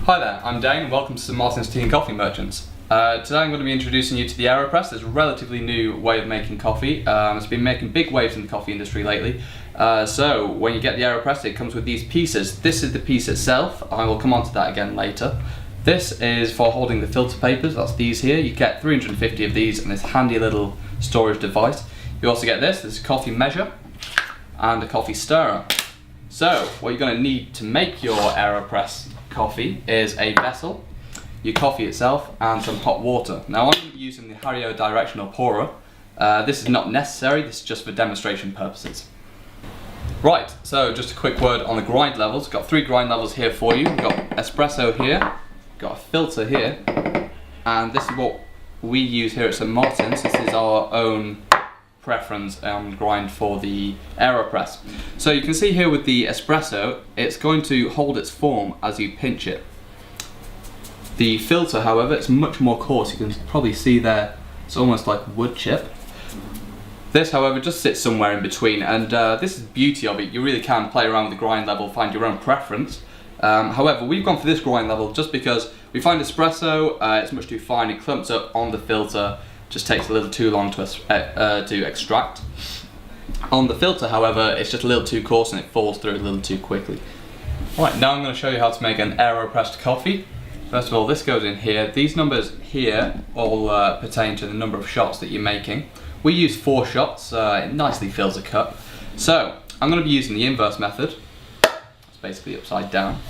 Hi there, I'm Dane and welcome to St Martin's Tea and Coffee Merchants. Today I'm going to be introducing you to the Aeropress. It's a relatively new way of making coffee. It's been making big waves in the coffee industry lately. So when you get the Aeropress, it comes with these pieces. This is the piece itself. I will come on to that again later. This is for holding the filter papers. That's these here. You get 350 of these in this handy little storage device. You also get this is a coffee measure and a coffee stirrer. So what you're going to need to make your Aeropress coffee is a vessel, your coffee itself, and some hot water. Now I'm using the Hario directional pourer. This is not necessary, this is just for demonstration purposes. Right, so just a quick word on the grind levels. Got 3 grind levels here for you. We've got espresso here, got a filter here, and this is what we use here at St Martin's. This is our own preference grind for the Aeropress. So you can see here with the espresso, it's going to hold its form as you pinch it. The filter, however, it's much more coarse. You can probably see there, it's almost like wood chip. This, however, just sits somewhere in between, and this is the beauty of it. You really can play around with the grind level, find your own preference. However, we've gone for this grind level just because we find espresso, it's much too fine, it clumps up on the filter, just takes a little too long to extract. On the filter, however, it's just a little too coarse and it falls through a little too quickly. Right, now I'm going to show you how to make an Aeropressed coffee. First of all, this goes in here. These numbers here all pertain to the number of shots that you're making. We use 4 shots, it nicely fills a cup. So, I'm going to be using the inverse method. It's basically upside down.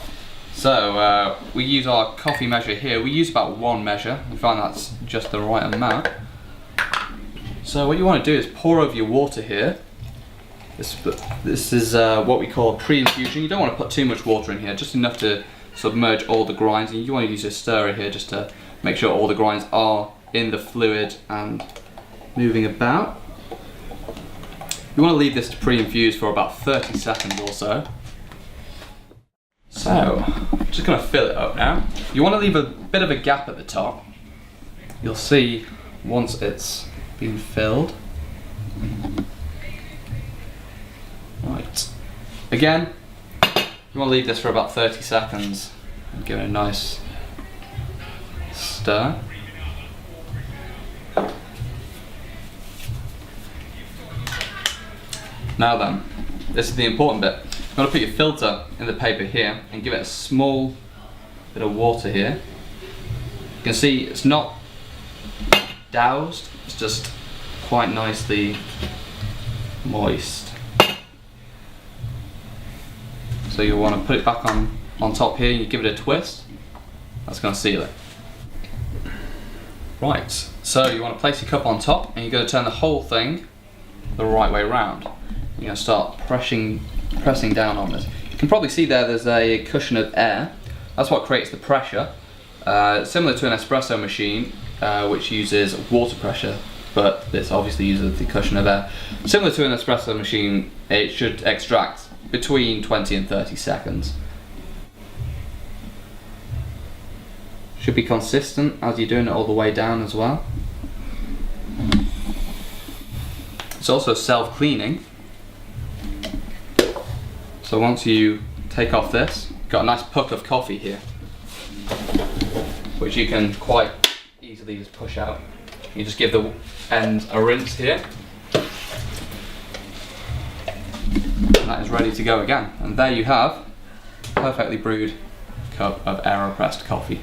So, we use our coffee measure here. We use about 1 measure. We find that's just the right amount. So what you want to do is pour over your water here. This is what we call pre-infusion. You don't want to put too much water in here, just enough to submerge all the grinds. And you want to use a stirrer here just to make sure all the grinds are in the fluid and moving about. You want to leave this to pre-infuse for about 30 seconds or so. So, I'm just going to fill it up now. You want to leave a bit of a gap at the top. You'll see once it's been filled. Right. Again, you want to leave this for about 30 seconds and give it a nice stir. Now then, this is the important bit. You want to put your filter in the paper here and give it a small bit of water here. You can see it's not doused, it's just quite nicely moist. So you want to put it back on top here, you give it a twist, that's going to seal it. Right, so you want to place your cup on top and you're going to turn the whole thing the right way around. You're going to start pressing down on this. You can probably see there's a cushion of air. That's what creates the pressure. Similar to an espresso machine, which uses water pressure, but this obviously uses the cushion of air. Similar to an espresso machine, it should extract between 20 and 30 seconds. Should be consistent as you're doing it all the way down as well. It's also self-cleaning. So once you take off this, you've got a nice puck of coffee here, which you can quite easily just push out. You just give the ends a rinse here. And that is ready to go again. And there you have a perfectly brewed cup of Aeropressed coffee.